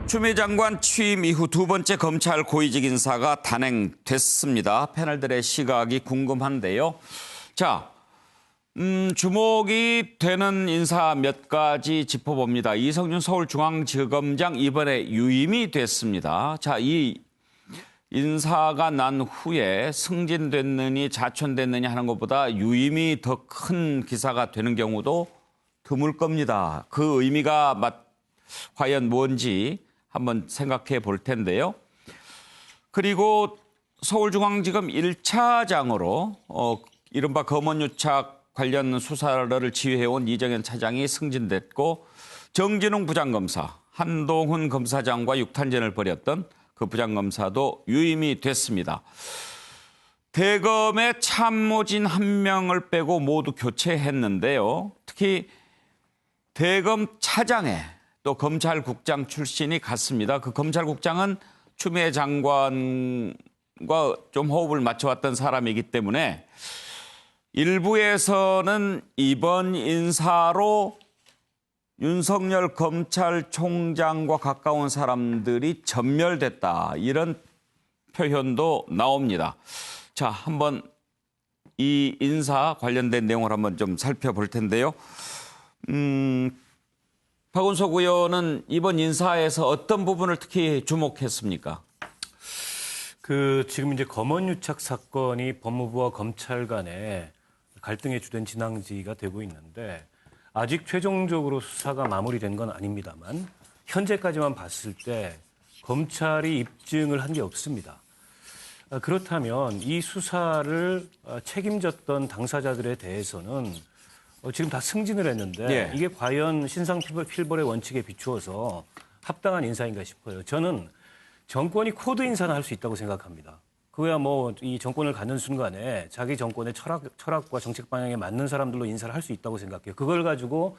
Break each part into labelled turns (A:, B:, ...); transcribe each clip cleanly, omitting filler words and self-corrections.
A: 추미애 장관 취임 이후 두 번째 검찰 고위직 인사가 단행됐습니다. 패널들의 시각이 궁금한데요. 자, 주목이 되는 인사 몇 가지 짚어봅니다. 이성윤 서울중앙지검장 이번에 유임이 됐습니다. 자, 이 인사가 난 후에 승진됐느니 자천됐느니 하는 것보다 유임이 더 큰 기사가 되는 경우도 드물 겁니다. 그 의미가 과연 뭔지 한번 생각해 볼 텐데요. 그리고 서울중앙지검 1차장으로 이른바 검언유착 관련 수사를 지휘해온 이정현 차장이 승진됐고, 정진웅 부장검사, 한동훈 검사장과 육탄전을 벌였던 그 부장검사도 유임이 됐습니다. 대검의 참모진 한 명을 빼고 모두 교체했는데요. 특히 대검 차장에 또 검찰국장 출신이 갔습니다. 그 검찰국장은 추미애 장관과 좀 호흡을 맞춰왔던 사람이기 때문에 일부에서는 이번 인사로 윤석열 검찰총장과 가까운 사람들이 전멸됐다, 이런 표현도 나옵니다. 자, 한번 이 인사 관련된 내용을 한번 좀 살펴볼 텐데요. 박은석 의원은 이번 인사에서 어떤 부분을 특히 주목했습니까?
B: 지금 이제 검언유착 사건이 법무부와 검찰 간에 갈등의 주된 진앙지가 되고 있는데, 아직 최종적으로 수사가 마무리된 건 아닙니다만 현재까지만 봤을 때 검찰이 입증을 한 게 없습니다. 그렇다면 이 수사를 책임졌던 당사자들에 대해서는 지금 다 승진을 했는데 이게 과연 신상필벌의 원칙에 비추어서 합당한 인사인가 싶어요. 저는 정권이 코드 인사는 할 수 있다고 생각합니다. 그거야 뭐 이 정권을 갖는 순간에 자기 정권의 철학과 정책 방향에 맞는 사람들로 인사를 할 수 있다고 생각해요. 그걸 가지고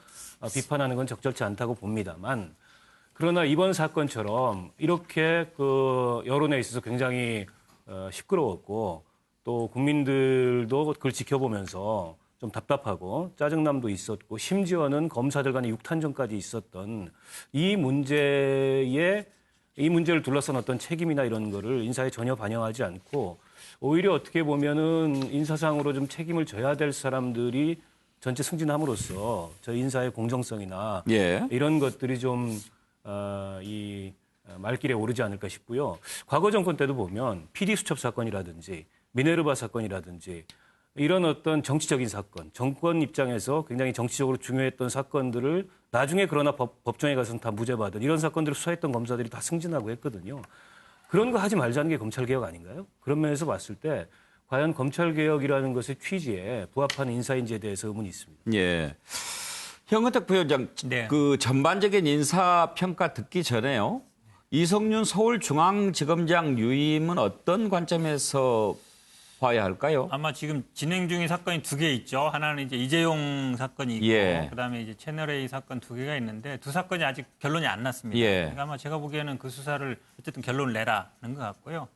B: 비판하는 건 적절치 않다고 봅니다만, 그러나 이번 사건처럼 이렇게 여론에 있어서 굉장히 시끄러웠고, 또 국민들도 그걸 지켜보면서 좀 답답하고 짜증남도 있었고, 심지어는 검사들 간의 육탄전까지 있었던 이 문제를 둘러싼 어떤 책임이나 이런 거를 인사에 전혀 반영하지 않고, 오히려 어떻게 보면은 인사상으로 좀 책임을 져야 될 사람들이 전체 승진함으로써 저 인사의 공정성이나 이런 것들이 좀 말길에 오르지 않을까 싶고요. 과거 정권 때도 보면 PD 수첩 사건이라든지 미네르바 사건이라든지 이런 어떤 정치적인 사건, 정권 입장에서 굉장히 정치적으로 중요했던 사건들을 나중에 그러나 법정에 가서는 다 무죄받은 이런 사건들을 수사했던 검사들이 다 승진하고 했거든요. 그런 거 하지 말자는 게 검찰개혁 아닌가요? 그런 면에서 봤을 때 과연 검찰개혁이라는 것의 취지에 부합하는 인사인지에 대해서 의문이 있습니다.
A: 예. 현근택 부위원장, 그 전반적인 인사평가 듣기 전에요. 이성윤 서울중앙지검장 유임은 어떤 관점에서 봐야 할까요?
C: 아마 지금 진행 중인 사건이 두 개 있죠. 하나는 이제 이재용 사건이 있고, 그다음에 이제 채널A 사건 두 개가 있는데 두 사건이 아직 결론이 안 났습니다. 그러니까 아마 제가 보기에는 그 수사를 어쨌든 결론을 내라는 것 같고요.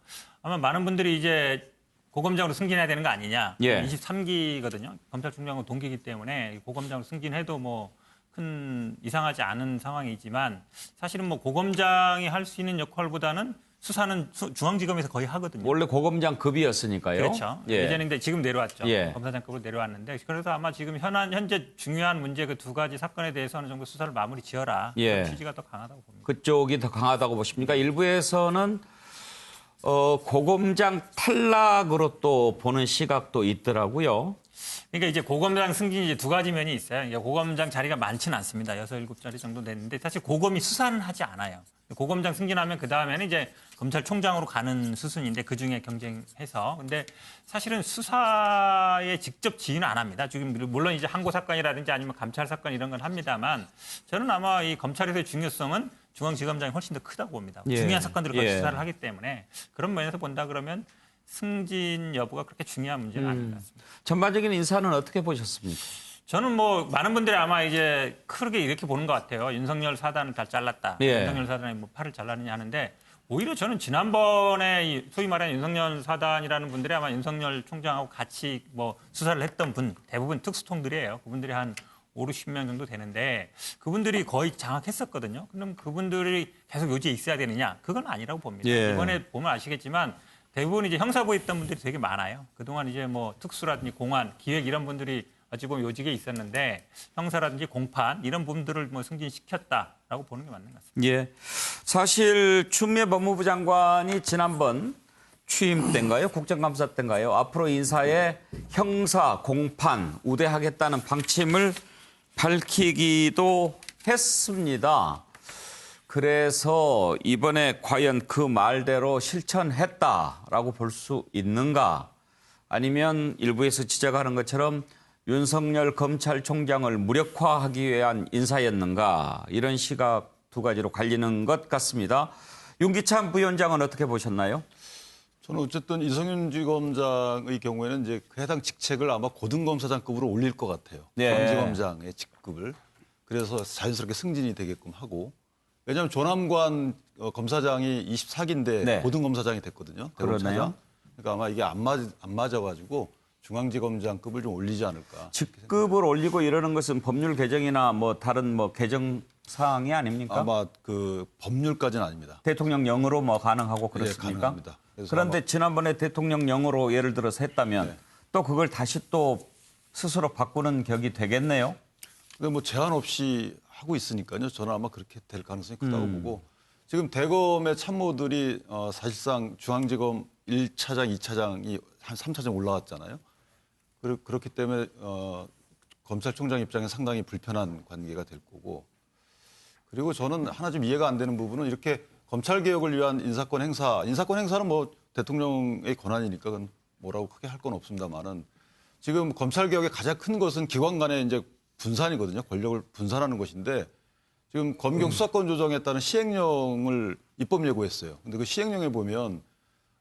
C: 아마 많은 분들이 이제 고검장으로 승진해야 되는 거 아니냐. 23기거든요. 검찰총장은 동기이기 때문에 고검장으로 승진해도 뭐 큰 이상하지 않은 상황이지만, 사실은 뭐 고검장이 할 수 있는 역할보다는 수사는 중앙지검에서 거의 하거든요.
A: 원래 고검장급이었으니까요.
C: 그렇죠. 예전인데 지금 내려왔죠. 검사장급으로 내려왔는데, 그래서 아마 지금 현재 중요한 문제 그 두 가지 사건에 대해서 어느 정도 수사를 마무리 지어라. 취지가 더 강하다고 봅니다.
A: 그쪽이 더 강하다고 보십니까? 일부에서는 고검장 탈락으로 또 보는 시각도 있더라고요.
C: 그러니까 이제 고검장 승진이 이제 두 가지 면이 있어요. 그러니까 고검장 자리가 많지는 않습니다. 6, 7자리 정도 됐는데, 사실 고검이 수사는 하지 않아요. 고검장 승진하면 그 다음에는 이제 검찰총장으로 가는 수순인데, 그 중에 경쟁해서. 근데 사실은 수사에 직접 지휘는 안 합니다. 지금 물론 이제 항고 사건이라든지 아니면 감찰 사건 이런 건 합니다만, 저는 아마 이 검찰에서의 중요성은 중앙지검장이 훨씬 더 크다고 봅니다. 중요한 사건들을 같이 수사를 하기 때문에, 그런 면에서 본다 그러면 승진 여부가 그렇게 중요한 문제는 아닌 것 같습니다.
A: 전반적인 인사는 어떻게 보셨습니까?
C: 저는 뭐 많은 분들이 아마 이제 크게 이렇게 보는 것 같아요. 윤석열 사단을 다 잘랐다. 윤석열 사단이 뭐 팔을 잘랐느냐 하는데, 오히려 저는 지난번에 소위 말하는 윤석열 사단이라는 분들이 아마 윤석열 총장하고 같이 뭐 수사를 했던 분, 대부분 특수통들이에요. 그분들이 한 5, 60명 정도 되는데 그분들이 거의 장악했었거든요. 그럼 그분들이 계속 요지에 있어야 되느냐? 그건 아니라고 봅니다.
A: 예.
C: 이번에 보면 아시겠지만 대부분 이제 형사부에 있던 분들이 되게 많아요. 그동안 이제 뭐 특수라든지 공안, 기획 이런 분들이 어찌 보면 요직에 있었는데 형사라든지 공판 이런 부분들을 뭐 승진시켰다라고 보는 게 맞는 것 같습니다.
A: 예. 사실 추미애 법무부 장관이 지난번 취임 때인가요? 국정감사 때인가요? 앞으로 인사에 형사, 공판 우대하겠다는 방침을 밝히기도 했습니다. 그래서 이번에 과연 그 말대로 실천했다라고 볼 수 있는가? 아니면 일부에서 지적하는 것처럼 윤석열 검찰총장을 무력화하기 위한 인사였는가? 이런 시각 두 가지로 갈리는 것 같습니다. 윤기찬 부위원장은 어떻게 보셨나요?
D: 저는 어쨌든 이성윤 지검장의 경우에는 이제 그 해당 직책을 아마 고등검사장급으로 올릴 것 같아요.
A: 네.
D: 중앙지검장의 직급을. 그래서 자연스럽게 승진이 되게끔 하고. 왜냐하면 조남관 검사장이 24기인데
A: 네.
D: 고등검사장이 됐거든요. 대검차장.
A: 그러네요.
D: 그러니까 아마 이게 안 맞아가지고 중앙지검장급을 좀 올리지 않을까.
A: 직급을 올리고 이러는 것은 법률 개정이나 뭐 다른 뭐 개정 사항이 아닙니까?
D: 아마 그 법률까지는 아닙니다.
A: 대통령령으로 뭐 가능하고
D: 예,
A: 그렇습니까?
D: 가능합니다. 그래서
A: 그런데
D: 아마-
A: 지난번에 대통령령으로 예를 들어서 했다면
D: 네.
A: 또 그걸 다시 또 스스로 바꾸는 격이 되겠네요.
D: 근데 뭐 제한 없이 하고 있으니까요. 저는 아마 그렇게 될 가능성이 크다고 보고 지금 대검의 참모들이 사실상 중앙지검 1차장, 2차장이 한 3차장 올라왔잖아요. 그렇기 때문에 검찰총장 입장에 상당히 불편한 관계가 될 거고 그리고 저는 하나 좀 이해가 안 되는 부분은 이렇게 검찰개혁을 위한 인사권 행사는 뭐 대통령의 권한이니까 그건 뭐라고 크게 할 건 없습니다만은 지금 검찰개혁의 가장 큰 것은 기관 간의 이제 분산이거든요. 권력을 분산하는 것인데 지금 검경 수사권 조정에 따른 시행령을 입법 예고했어요. 근데 그 시행령에 보면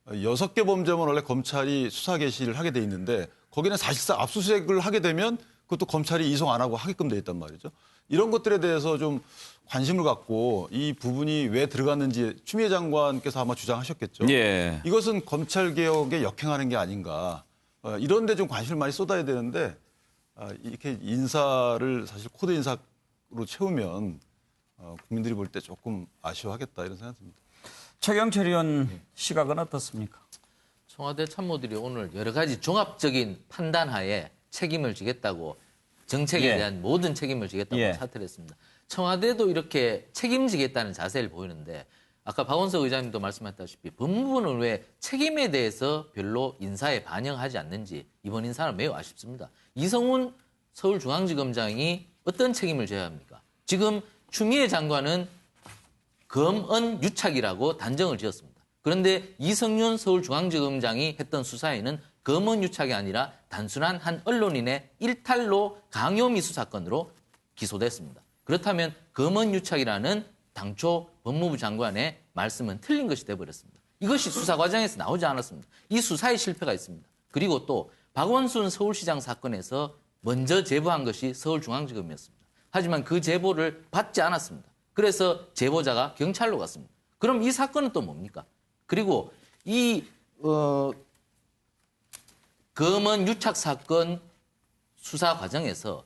D: 6개 범죄만 원래 검찰이 수사 개시를 하게 돼 있는데 거기는 사실상 압수수색을 하게 되면 그것도 검찰이 이송 안 하고 하게끔 돼 있단 말이죠. 이런 것들에 대해서 좀 관심을 갖고 이 부분이 왜 들어갔는지 추미애 장관께서 아마 주장하셨겠죠.
A: 예.
D: 이것은 검찰개혁에 역행하는 게 아닌가. 이런 데 좀 관심을 많이 쏟아야 되는데 이렇게 인사를 사실 코드 인사로 채우면 국민들이 볼 때 조금 아쉬워하겠다 이런 생각이 듭니다.
A: 최경철 의원 시각은 어떻습니까?
E: 청와대 참모들이 오늘 여러 가지 종합적인 판단하에 책임을 지겠다고 정책에
A: 예.
E: 대한 모든 책임을 지겠다고
A: 예.
E: 사퇴를 했습니다. 청와대도 이렇게 책임지겠다는 자세를 보이는데 아까 박원석 의장님도 말씀하셨다시피 법무부는 왜 책임에 대해서 별로 인사에 반영하지 않는지 이번 인사는 매우 아쉽습니다. 이성훈 서울중앙지검장이 어떤 책임을 져야 합니까? 지금 추미애 장관은 검언 유착이라고 단정을 지었습니다. 그런데 이성윤 서울중앙지검장이 했던 수사에는 검언 유착이 아니라 단순한 한 언론인의 일탈로 강요미수 사건으로 기소됐습니다. 그렇다면 검언 유착이라는 당초 법무부 장관의 말씀은 틀린 것이 돼버렸습니다. 이것이 수사 과정에서 나오지 않았습니다. 이 수사에 실패가 있습니다. 그리고 또 박원순 서울시장 사건에서 먼저 제보한 것이 서울중앙지검이었습니다. 하지만 그 제보를 받지 않았습니다. 그래서 제보자가 경찰로 갔습니다. 그럼 이 사건은 또 뭡니까? 그리고 이 검언 유착 사건 수사 과정에서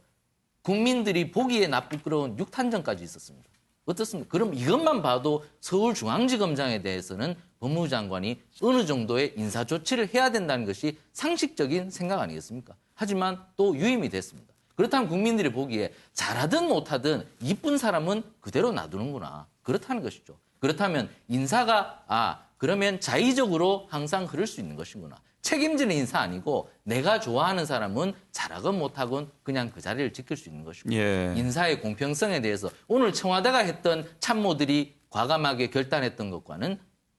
E: 국민들이 보기에 나쁘끄러운 육탄전까지 있었습니다. 어떻습니까? 그럼 이것만 봐도 서울중앙지검장에 대해서는 법무부 장관이 어느 정도의 인사 조치를 해야 된다는 것이 상식적인 생각 아니겠습니까? 하지만 또 유임이 됐습니다. 그렇다면 국민들이 보기에 잘하든 못하든 이쁜 사람은 그대로 놔두는구나. 그렇다는 것이죠. 그렇다면 인사가 그러면 자의적으로 항상 흐를 수 있는 것이구나. 책임지는 인사 아니고 내가 좋아하는 사람은 잘하건 못하건 그냥 그 자리를 지킬 수 있는 것이고
A: 예.
E: 인사의 공평성에 대해서 오늘 청와대가 했던 참모들이 과감하게 결단했던 것과는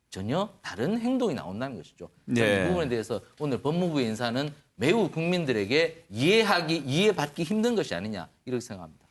E: 전혀 다른 행동이 나온다는 것이죠.
A: 예.
E: 이 부분에 대해서 오늘 법무부의 인사는 매우 국민들에게 이해받기 힘든 것이 아니냐 이렇게 생각합니다.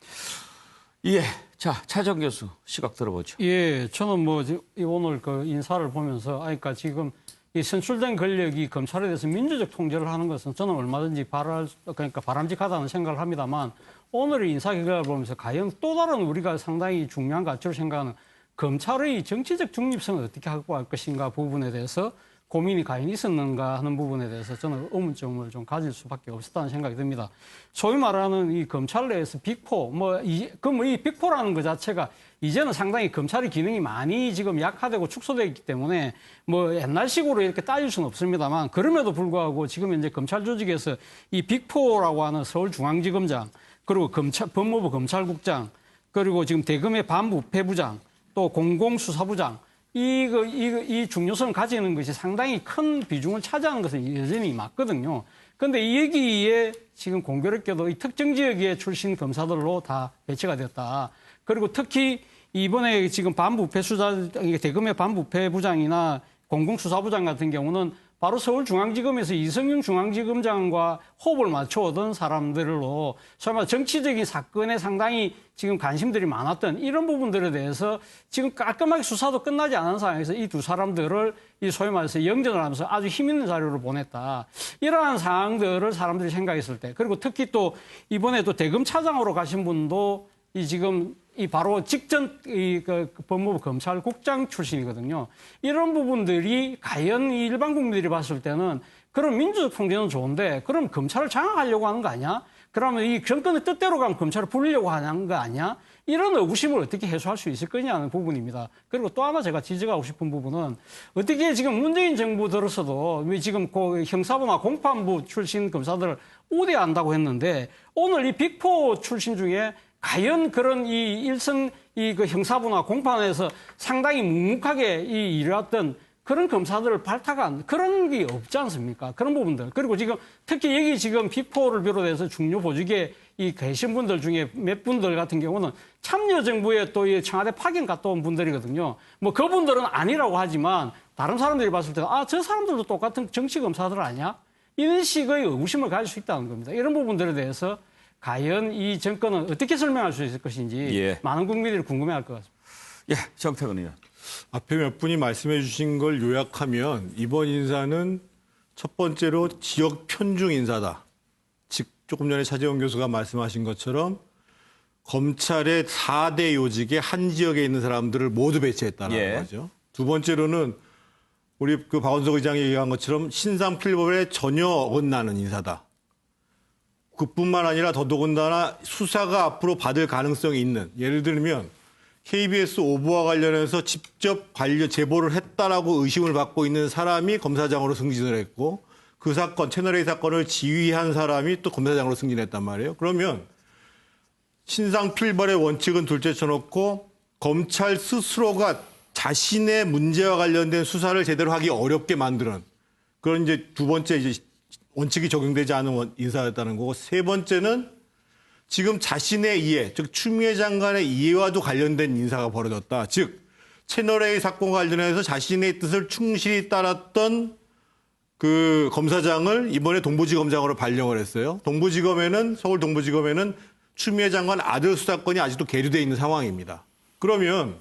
A: 예. 자, 차정 교수 시각 들어보죠.
F: 예, 저는 뭐 오늘 그 인사를 보면서 그러니까 지금 이 선출된 권력이 검찰에 대해서 민주적 통제를 하는 것은 저는 얼마든지 그러니까 바람직하다는 생각을 합니다만 오늘의 인사 결과를 보면서 과연 또 다른 우리가 상당히 중요한 가치로 생각하는 검찰의 정치적 중립성을 어떻게 확보할 것인가 부분에 대해서 고민이 과연 있었는가 하는 부분에 대해서 저는 의문점을 좀 가질 수밖에 없었다는 생각이 듭니다. 소위 말하는 이 검찰 내에서 빅4, 이 빅4라는 것 자체가 이제는 상당히 검찰의 기능이 많이 지금 약화되고 축소되어 있기 때문에 뭐 옛날식으로 이렇게 따질 수는 없습니다만 그럼에도 불구하고 지금 현재 검찰 조직에서 이 빅4라고 하는 서울중앙지검장 그리고 법무부 검찰국장 그리고 지금 대검의 반부패부장 또 공공수사부장 이 중요성을 가지는 것이 상당히 큰 비중을 차지하는 것은 여전히 맞거든요. 그런데 이 여기에 지금 공교롭게도 이 특정 지역의 출신 검사들로 다 배치가 됐다. 그리고 특히 이번에 지금 대검의 반부패부장이나 공공수사부장 같은 경우는 바로 서울중앙지검에서 이성윤 중앙지검장과 호흡을 맞춰오던 사람들로 소위 말해 정치적인 사건에 상당히 지금 관심들이 많았던 이런 부분들에 대해서 지금 깔끔하게 수사도 끝나지 않은 상황에서 이 두 사람들을 이 소위 말해서 영전을 하면서 아주 힘 있는 자료를 보냈다. 이러한 상황들을 사람들이 생각했을 때 그리고 특히 또 이번에 또 대검 차장으로 가신 분도 이 바로 직전 법무부 검찰국장 출신이거든요. 이런 부분들이 과연 일반 국민들이 봤을 때는 그럼 민주적 통제는 좋은데 그럼 검찰을 장악하려고 하는 거 아니야? 그러면 이 정권의 뜻대로 가면 검찰을 불리려고 하는 거 아니야? 이런 의구심을 어떻게 해소할 수 있을 거냐는 부분입니다. 그리고 또 하나 제가 지적하고 싶은 부분은 어떻게 지금 문재인 정부 들어서도 지금 형사부나 공판부 출신 검사들을 우대한다고 했는데 오늘 이 빅4 출신 중에 과연 그런 이 일선 그 형사부나 공판에서 상당히 묵묵하게 일해왔던 그런 검사들을 발탁한 그런 게 없지 않습니까? 그런 부분들. 그리고 지금 특히 여기 지금 빅4를 비롯해서 중요 보직에 계신 분들 중에 몇 분들 같은 경우는 참여정부에 또 청와대 파견 갔다 온 분들이거든요. 뭐 그분들은 아니라고 하지만 다른 사람들이 봤을 때 저 사람들도 똑같은 정치검사들 아니야? 이런 식의 의구심을 가질 수 있다는 겁니다. 이런 부분들에 대해서 과연 이 정권은 어떻게 설명할 수 있을 것인지 많은 국민들이 궁금해할 것 같습니다.
A: 예, 정태근 의원.
G: 앞에 몇 분이 말씀해 주신 걸 요약하면 이번 인사는 첫 번째로 지역 편중 인사다. 즉 조금 전에 차재원 교수가 말씀하신 것처럼 검찰의 4대 요직에 한 지역에 있는 사람들을 모두 배치했다는 거죠. 두 번째로는 우리 박원석 의장이 얘기한 것처럼 신상필벌에 전혀 어긋나는 인사다. 그뿐만 아니라 더더군다나 수사가 앞으로 받을 가능성이 있는 예를 들면 KBS 오보와 관련해서 직접 제보를 했다라고 의심을 받고 있는 사람이 검사장으로 승진을 했고 그 사건 채널A 사건을 지휘한 사람이 또 검사장으로 승진했단 말이에요. 그러면 신상필벌의 원칙은 둘째 쳐놓고 검찰 스스로가 자신의 문제와 관련된 수사를 제대로 하기 어렵게 만드는 그런 이제 두 번째 이제 원칙이 적용되지 않은 인사였다는 거고 세 번째는 지금 자신의 이해, 즉 추미애 장관의 이해와도 관련된 인사가 벌어졌다. 즉 채널A 사건과 관련해서 자신의 뜻을 충실히 따랐던 그 검사장을 이번에 동부지검장으로 발령을 했어요. 서울 동부지검에는 추미애 장관 아들 수사건이 아직도 계류돼 있는 상황입니다. 그러면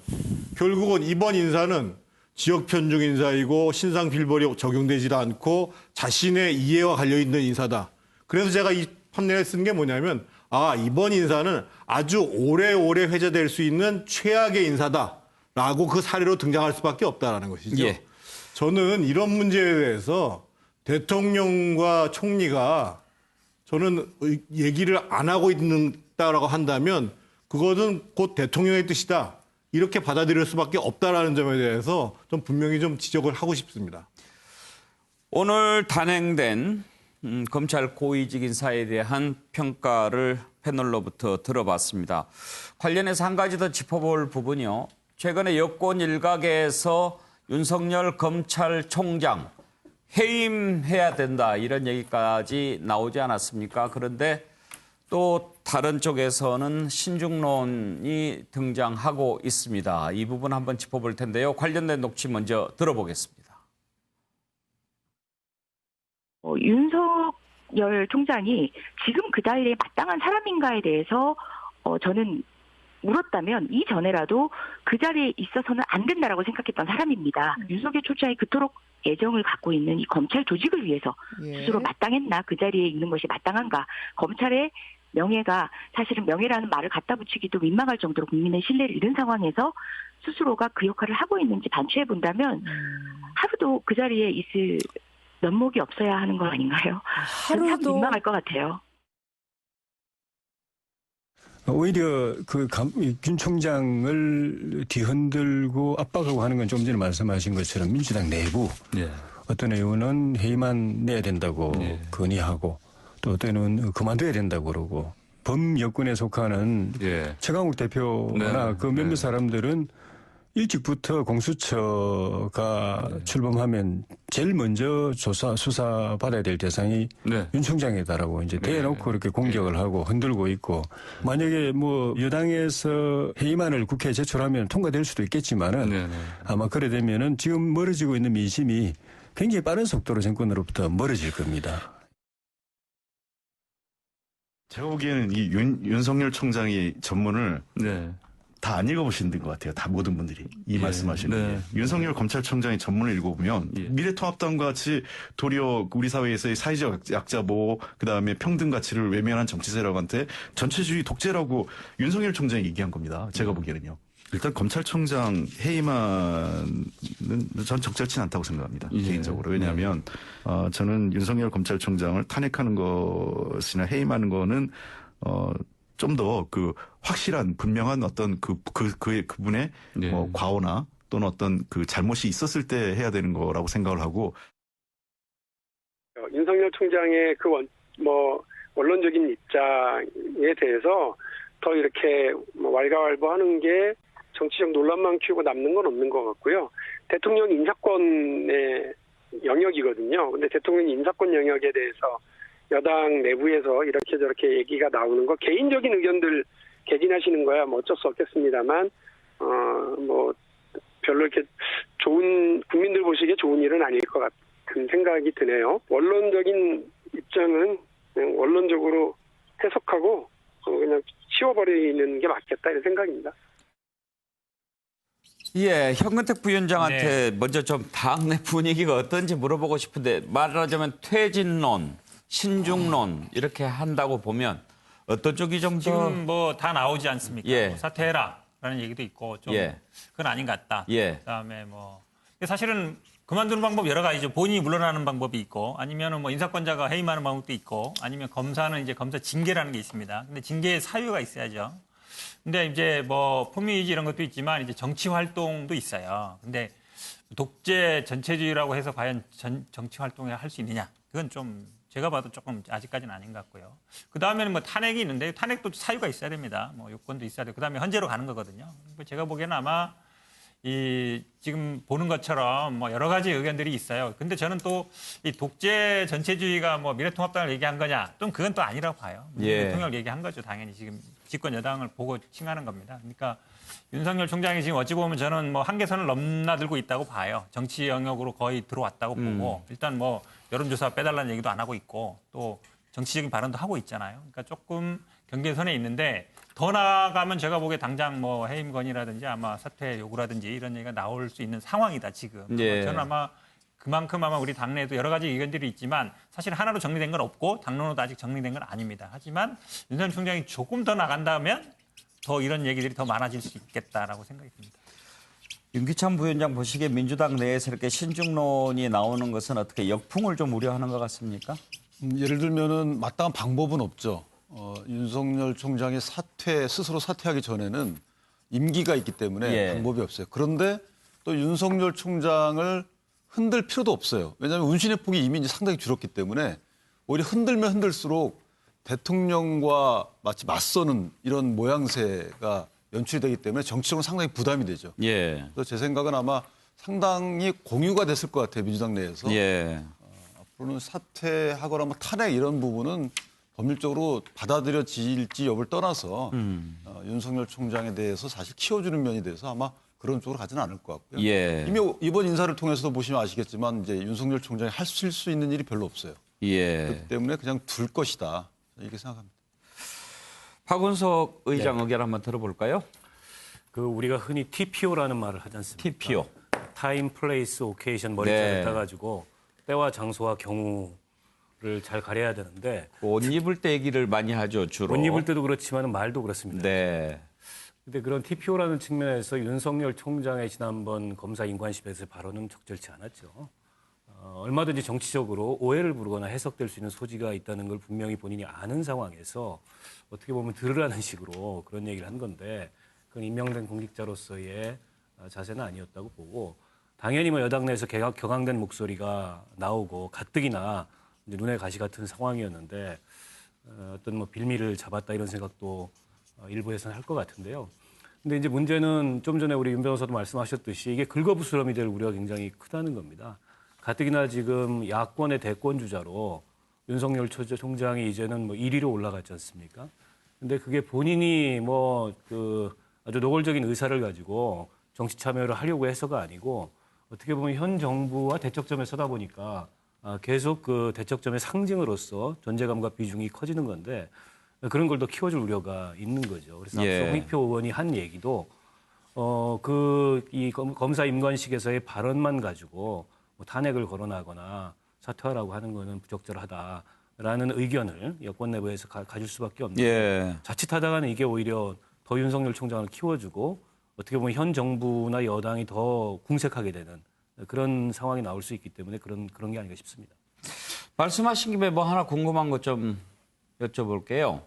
G: 결국은 이번 인사는 지역 편중 인사이고 신상 필벌이 적용되지도 않고 자신의 이해와 관련 있는 인사다. 그래서 제가 이 판례를 쓴 게 뭐냐면 이번 인사는 아주 오래오래 회자될 수 있는 최악의 인사다라고 그 사례로 등장할 수밖에 없다라는 것이죠.
A: 예.
G: 저는 이런 문제에 대해서 대통령과 총리가 저는 얘기를 안 하고 있다라고 한다면 그것은 곧 대통령의 뜻이다. 이렇게 받아들일 수밖에 없다라는 점에 대해서 좀 분명히 좀 지적을 하고 싶습니다.
A: 오늘 단행된 검찰 고위직 인사에 대한 평가를 패널로부터 들어봤습니다. 관련해서 한 가지 더 짚어볼 부분이요. 최근에 여권 일각에서 윤석열 검찰총장 해임해야 된다 이런 얘기까지 나오지 않았습니까? 그런데 또 다른 쪽에서는 신중론이 등장하고 있습니다. 이 부분 한번 짚어볼 텐데요. 관련된 녹취 먼저 들어보겠습니다.
H: 윤석열 총장이 지금 그 자리에 마땅한 사람인가에 대해서 저는 물었다면 이전에라도 그 자리에 있어서는 안 된다라고 생각했던 사람입니다. 윤석열 총장이 그토록 애정을 갖고 있는 이 검찰 조직을 위해서 스스로 마땅했나, 그 자리에 있는 것이 마땅한가, 검찰의 명예가 사실은 명예라는 말을 갖다 붙이기도 민망할 정도로 국민의 신뢰를 잃은 상황에서 스스로가 그 역할을 하고 있는지 반추해 본다면 하루도 그 자리에 있을 면목이 없어야 하는 거 아닌가요? 저는 참 민망할 것 같아요.
I: 오히려 윤 총장을 뒤흔들고 압박하고 하는 건 좀 전에 말씀하신 것처럼 민주당 내부 어떤 의원은 해임안 내야 된다고 건의하고 또 어떤 의원은 그만둬야 된다고 그러고 범여권에 속하는 최강욱 대표나 그 몇몇 사람들은 일찍부터 공수처가 출범하면 제일 먼저 수사 받아야 될 대상이 윤 총장이다라고 이제 대놓고 이렇게 공격을 하고 흔들고 있고 만약에 뭐 여당에서 회의만을 국회에 제출하면 통과될 수도 있겠지만은 아마 그래 되면은 지금 멀어지고 있는 민심이 굉장히 빠른 속도로 정권으로부터 멀어질 겁니다.
J: 제가 보기에는 이 윤석열 총장이 전문을 다 안 읽어보신 것 같아요. 다 모든 분들이 이 말씀하시는 윤석열 검찰총장의 전문을 읽어보면 미래통합당과 같이 도리어 우리 사회에서의 사회적 약자 보호 그다음에 평등 가치를 외면한 정치 세력한테 전체주의 독재라고 윤석열 총장이 얘기한 겁니다. 제가 보기에는요. 일단 검찰총장 해임안은 전 적절치 않다고 생각합니다. 개인적으로. 왜냐하면 저는 윤석열 검찰총장을 탄핵하는 것이나 해임하는 거는 좀 더 그 확실한 분명한 어떤 그분의 뭐 과오나 또는 어떤 그 잘못이 있었을 때 해야 되는 거라고 생각을 하고
K: 윤석열 총장의 원론적인 입장에 대해서 더 이렇게 왈가왈부하는 게 정치적 논란만 키우고 남는 건 없는 것 같고요. 대통령 인사권의 영역이거든요. 근데 대통령 인사권 영역에 대해서 여당 내부에서 이렇게 저렇게 얘기가 나오는 거 개인적인 의견들 개진하시는 거야 뭐 어쩔 수 없겠습니다만 별로 이렇게 좋은 국민들 보시기에 좋은 일은 아닐 것 같은 생각이 드네요. 원론적인 입장은 그냥 원론적으로 해석하고 그냥 치워버리는 게 맞겠다 이런 생각입니다.
A: 예, 현근택 부위원장한테 먼저 좀 당내 분위기가 어떤지 물어보고 싶은데 말하자면 퇴진론, 신중론 이렇게 한다고 보면 어떤 쪽이 좀 더
C: 지금 뭐 다 나오지 않습니까? 뭐 사퇴해라라는 얘기도 있고 좀 그건 아닌 것 같다. 그다음에 뭐 사실은 그만두는 방법 여러 가지죠. 본인이 물러나는 방법이 있고 아니면은 뭐 인사권자가 해임하는 방법도 있고 아니면 검사는 이제 검사 징계라는 게 있습니다. 근데 징계의 사유가 있어야죠. 근데 이제 뭐 품위유지 이런 것도 있지만 이제 정치 활동도 있어요. 근데 독재 전체주의라고 해서 과연 정치 활동을 할 수 있느냐? 그건 좀 제가 봐도 조금 아직까지는 아닌 것 같고요. 그 다음에는 뭐 탄핵이 있는데 탄핵도 사유가 있어야 됩니다. 뭐 요건도 있어야 되고 그 다음에 헌재로 가는 거거든요. 제가 보기에는 아마 지금 보는 것처럼 뭐 여러 가지 의견들이 있어요. 근데 저는 또 이 독재 전체주의가 뭐 미래통합당을 얘기한 거냐? 또 그건 또 아니라고 봐요. 대통령을 얘기한 거죠. 당연히 지금 집권 여당을 보고 칭하는 겁니다. 그러니까 윤석열 총장이 지금 어찌 보면 저는 뭐 한계선을 넘나들고 있다고 봐요. 정치 영역으로 거의 들어왔다고 보고 일단 뭐 여론조사 빼달라는 얘기도 안 하고 있고 또 정치적인 발언도 하고 있잖아요. 그러니까 조금 경계선에 있는데 더 나아가면 제가 보기에 당장 뭐 해임 건의라든지 아마 사퇴 요구라든지 이런 얘기가 나올 수 있는 상황이다 지금. 저는 아마 그만큼 아마 우리 당내에도 여러 가지 의견들이 있지만 사실 하나로 정리된 건 없고 당론으로도 아직 정리된 건 아닙니다. 하지만 윤석열 총장이 조금 더 나간다면 더 이런 얘기들이 더 많아질 수 있겠다라고 생각이 듭니다.
A: 윤기찬 부위원장 보시기에 민주당 내에서 이렇게 신중론이 나오는 것은 어떻게 역풍을 좀 우려하는 것 같습니까?
D: 예를 들면은 마땅한 방법은 없죠. 윤석열 총장이 스스로 사퇴하기 전에는 임기가 있기 때문에 방법이 없어요. 그런데 또 윤석열 총장을 흔들 필요도 없어요. 왜냐하면 운신의 폭이 이미 이제 상당히 줄었기 때문에 오히려 흔들면 흔들수록 대통령과 마치 맞서는 이런 모양새가 연출이 되기 때문에 정치적으로 상당히 부담이 되죠. 그래서 제 생각은 아마 상당히 공유가 됐을 것 같아요. 민주당 내에서. 앞으로는 사퇴하거나 뭐 탄핵 이런 부분은 법률적으로 받아들여질지 여부를 떠나서 윤석열 총장에 대해서 사실 키워주는 면이 돼서 아마 그런 쪽으로 가지는 않을 것 같고요. 이미 이번 인사를 통해서도 보시면 아시겠지만 이제 윤석열 총장이 하실 수 있는 일이 별로 없어요. 그렇기 때문에 그냥 둘 것이다. 이렇게 생각합니다.
A: 박원석 의장 의견 한번 들어볼까요?
B: 우리가 흔히 TPO라는 말을 하지 않습니까?
A: TPO.
B: 타임, 플레이스, 오케이션 머리자를 따가지고 때와 장소와 경우를 잘 가려야 되는데
A: 옷 입을 때 얘기를 많이 하죠, 주로.
B: 옷 입을 때도 그렇지만 말도 그렇습니다.
A: 네.
B: 근데 그런 TPO라는 측면에서 윤석열 총장의 지난번 검사 인관식에서의 발언은 적절치 않았죠. 얼마든지 정치적으로 오해를 부르거나 해석될 수 있는 소지가 있다는 걸 분명히 본인이 아는 상황에서 어떻게 보면 들으라는 식으로 그런 얘기를 한 건데 그건 임명된 공직자로서의 자세는 아니었다고 보고 당연히 뭐 여당 내에서 격앙된 목소리가 나오고 가뜩이나 이제 눈에 가시 같은 상황이었는데 어떤 뭐 빌미를 잡았다 이런 생각도 일부에서는 할 것 같은데요. 근데 이제 문제는 좀 전에 우리 윤 변호사도 말씀하셨듯이 이게 긁어부스럼이 될 우려가 굉장히 크다는 겁니다. 가뜩이나 지금 야권의 대권 주자로 윤석열 총장이 이제는 뭐 1위로 올라갔지 않습니까? 근데 그게 본인이 뭐 그 아주 노골적인 의사를 가지고 정치 참여를 하려고 해서가 아니고 어떻게 보면 현 정부와 대척점에 서다 보니까 계속 그 대척점의 상징으로서 존재감과 비중이 커지는 건데 그런 걸 더 키워줄 우려가 있는 거죠. 그래서 앞서 홍익표 의원이 한 얘기도 이 검사 임관식에서의 발언만 가지고 뭐 탄핵을 거론하거나 사퇴하라고 하는 거는 부적절하다라는 의견을 여권 내부에서 가질 수밖에 없는데 자칫하다가는 이게 오히려 더 윤석열 총장을 키워주고 어떻게 보면 현 정부나 여당이 더 궁색하게 되는 그런 상황이 나올 수 있기 때문에 그런 게 아닌가 싶습니다.
A: 말씀하신 김에 뭐 하나 궁금한 것 좀 여쭤볼게요.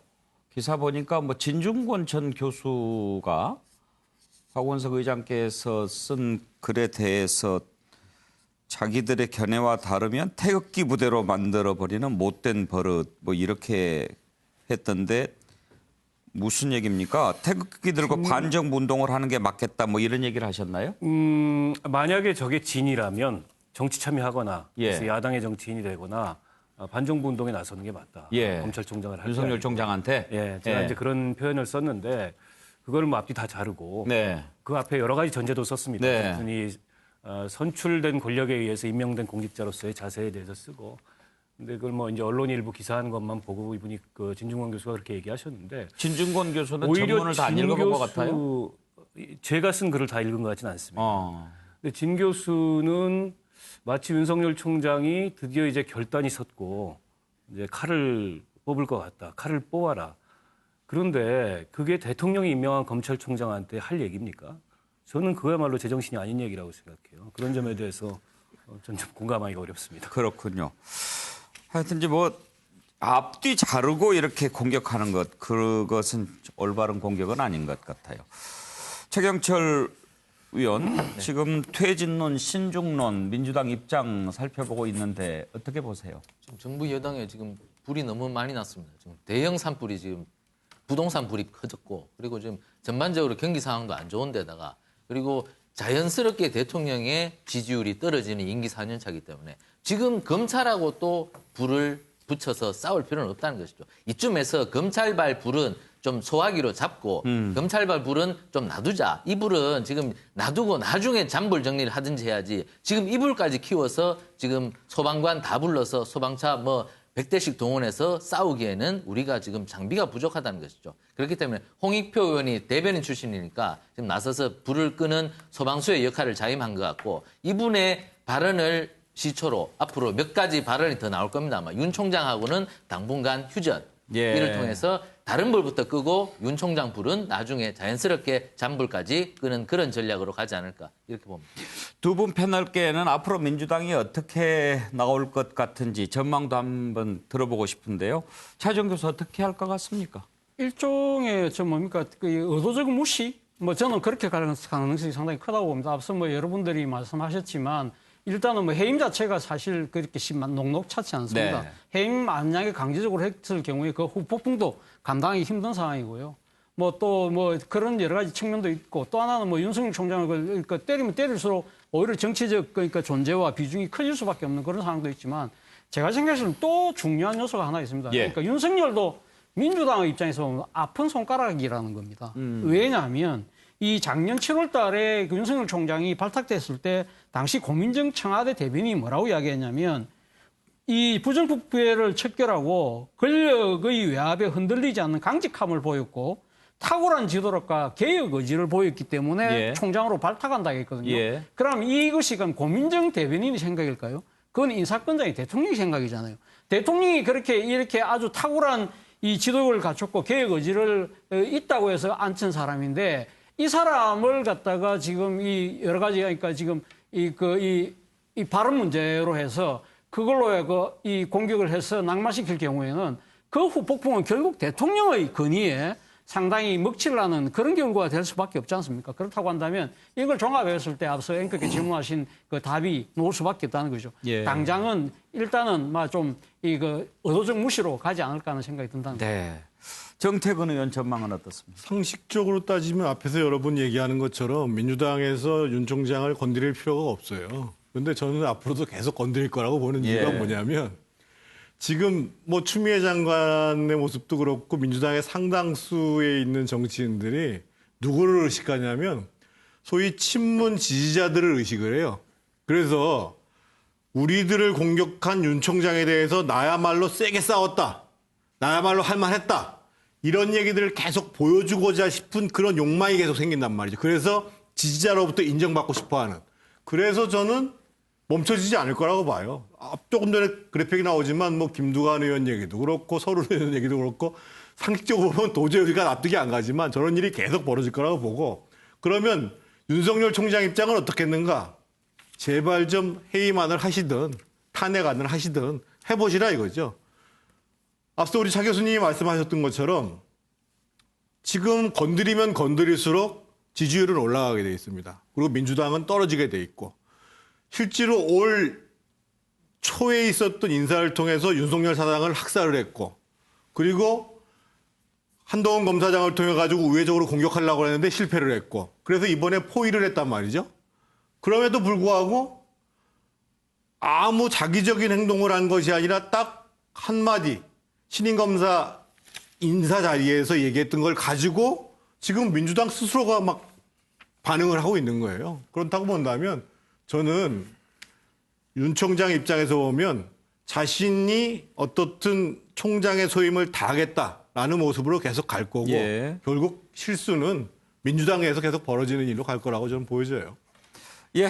A: 기사 보니까 뭐 진중권 전 교수가 박원석 의장께서 쓴 글에 대해서 자기들의 견해와 다르면 태극기 부대로 만들어버리는 못된 버릇 뭐 이렇게 했던데 무슨 얘기입니까? 태극기 들고 반정부 운동을 하는 게 맞겠다 뭐 이런 얘기를 하셨나요?
B: 만약에 저게 진이라면 정치 참여하거나 그래서 야당의 정치인이 되거나 반정부 운동에 나서는 게 맞다. 검찰총장을 할
A: 윤석열 총장한테?
B: 제가 이제 그런 표현을 썼는데 그거를 뭐 앞뒤 다 자르고 그 앞에 여러 가지 전제도 썼습니다. 단순히 선출된 권력에 의해서 임명된 공직자로서의 자세에 대해서 쓰고 근데 그걸 뭐 이제 언론이 일부 기사하는 것만 보고 이분이 그 진중권 교수가 그렇게 얘기하셨는데
A: 진중권 교수는 전문을 다 안 읽어본 것 같아요.
B: 제가 쓴 글을 다 읽은 것 같지는 않습니다. 근데 진 교수는 마치 윤석열 총장이 드디어 이제 결단이 섰고 이제 칼을 뽑을 것 같다. 칼을 뽑아라. 그런데 그게 대통령이 임명한 검찰총장한테 할 얘기입니까? 저는 그야말로 제정신이 아닌 얘기라고 생각해요. 그런 점에 대해서 전 좀 공감하기가 어렵습니다.
A: 그렇군요. 하여튼 이제 뭐 앞뒤 자르고 이렇게 공격하는 것 그것은 올바른 공격은 아닌 것 같아요. 최경철 의원 지금 퇴진론, 신중론, 민주당 입장 살펴보고 있는데 어떻게 보세요?
E: 지금 정부 여당에 지금 불이 너무 많이 났습니다. 지금 대형 산불이 지금 부동산 불이 커졌고 그리고 지금 전반적으로 경기 상황도 안 좋은 데다가 그리고 자연스럽게 대통령의 지지율이 떨어지는 임기 4년 차이기 때문에 지금 검찰하고 또 불을 붙여서 싸울 필요는 없다는 것이죠. 이쯤에서 검찰발 불은 좀 소화기로 잡고 검찰발 불은 좀 놔두자. 이 불은 지금 놔두고 나중에 잔불 정리를 하든지 해야지 지금 이 불까지 키워서 지금 소방관 다 불러서 소방차 뭐 100대씩 동원해서 싸우기에는 우리가 지금 장비가 부족하다는 것이죠. 그렇기 때문에 홍익표 의원이 대변인 출신이니까 지금 나서서 불을 끄는 소방수의 역할을 자임한 것 같고 이분의 발언을 시초로 앞으로 몇 가지 발언이 더 나올 겁니다. 아마 윤 총장하고는 당분간 휴전. 이를 통해서 다른 불부터 끄고 윤 총장 불은 나중에 자연스럽게 잔불까지 끄는 그런 전략으로 가지 않을까 이렇게 봅니다.
A: 두 분 패널께는 앞으로 민주당이 어떻게 나올 것 같은지 전망도 한번 들어보고 싶은데요. 차정 교수 어떻게 할 것 같습니까?
F: 일종의 뭡니까 그 의도적 무시? 뭐 저는 그렇게 가는 가능성이 상당히 크다고 봅니다. 앞서 뭐 여러분들이 말씀하셨지만 일단은 뭐 해임 자체가 사실 그렇게 녹록찮지 않습니다. 해임 만약에 강제적으로 했을 경우에 그 후폭풍도 감당하기 힘든 상황이고요. 뭐 또 뭐 그런 여러 가지 측면도 있고 또 하나는 뭐 윤석열 총장을 그러니까 때리면 때릴수록 오히려 정치적 그러니까 존재와 비중이 커질 수밖에 없는 그런 상황도 있지만 제가 생각해서는 또 중요한 요소가 하나 있습니다. 그러니까 윤석열도 민주당의 입장에서 보면 아픈 손가락이라는 겁니다. 왜냐하면 이 작년 7월 달에 그 윤석열 총장이 발탁됐을 때 당시 고민정 청와대 대변인이 뭐라고 이야기했냐면 이 부정부패를 척결하고 권력의 외압에 흔들리지 않는 강직함을 보였고 탁월한 지도력과 개혁 의지를 보였기 때문에 총장으로 발탁한다고 했거든요. 그럼 이것이 그럼 고민정 대변인의 생각일까요? 그건 인사권자의 대통령의 생각이잖아요. 대통령이 그렇게 이렇게 아주 탁월한 이 지도력을 갖췄고 계획 의지를 있다고 해서 앉힌 사람인데 이 사람을 갖다가 지금 이 여러 가지 그러니까 지금 이 발언 문제로 해서 그걸로 이 공격을 해서 낙마시킬 경우에는 그 후폭풍은 결국 대통령의 건의에 상당히 먹칠을 하는 그런 결과가 될 수밖에 없지 않습니까? 그렇다고 한다면 이걸 종합했을 때 앞서 앵커께 질문하신 그 답이 나올 수밖에 없다는 거죠.
A: 예.
F: 당장은 일단은 좀 의도적 무시로 가지 않을까 하는 생각이 든다는 거죠.
A: 네. 정태근 의원 전망은 어떻습니까?
G: 상식적으로 따지면 앞에서 여러분 얘기하는 것처럼 민주당에서 윤 총장을 건드릴 필요가 없어요. 그런데 저는 앞으로도 계속 건드릴 거라고 보는 이유가 뭐냐면 지금 뭐 추미애 장관의 모습도 그렇고 민주당의 상당수에 있는 정치인들이 누구를 의식하냐면 소위 친문 지지자들을 의식을 해요. 그래서 우리들을 공격한 윤 총장에 대해서 나야말로 세게 싸웠다. 나야말로 할만했다. 이런 얘기들을 계속 보여주고자 싶은 그런 욕망이 계속 생긴단 말이죠. 그래서 지지자로부터 인정받고 싶어하는. 그래서 저는 멈춰지지 않을 거라고 봐요. 조금 전에 그래픽이 나오지만 뭐 김두관 의원 얘기도 그렇고 서른 의원 얘기도 그렇고 상식적으로 보면 도저히 우리가 납득이 안 가지만 저런 일이 계속 벌어질 거라고 보고 그러면 윤석열 총장 입장은 어떻겠는가? 제발 좀 해임안을 하시든 탄핵안을 하시든 해보시라 이거죠. 앞서 우리 차 교수님이 말씀하셨던 것처럼 지금 건드리면 건드릴수록 지지율은 올라가게 돼 있습니다. 그리고 민주당은 떨어지게 돼 있고 실제로 올 초에 있었던 인사를 통해서 윤석열 사장을 학살을 했고 그리고 한동훈 검사장을 통해 가지고 우회적으로 공격하려고 했는데 실패를 했고 그래서 이번에 포위를 했단 말이죠. 그럼에도 불구하고 아무 자기적인 행동을 한 것이 아니라 딱 한마디 신임검사 인사 자리에서 얘기했던 걸 가지고 지금 민주당 스스로가 막 반응을 하고 있는 거예요. 그렇다고 본다면 저는 윤 총장 입장에서 보면 자신이 어떻든 총장의 소임을 다하겠다라는 모습으로 계속 갈 거고 결국 실수는 민주당에서 계속 벌어지는 일로 갈 거라고 저는 보여져요.
A: 예.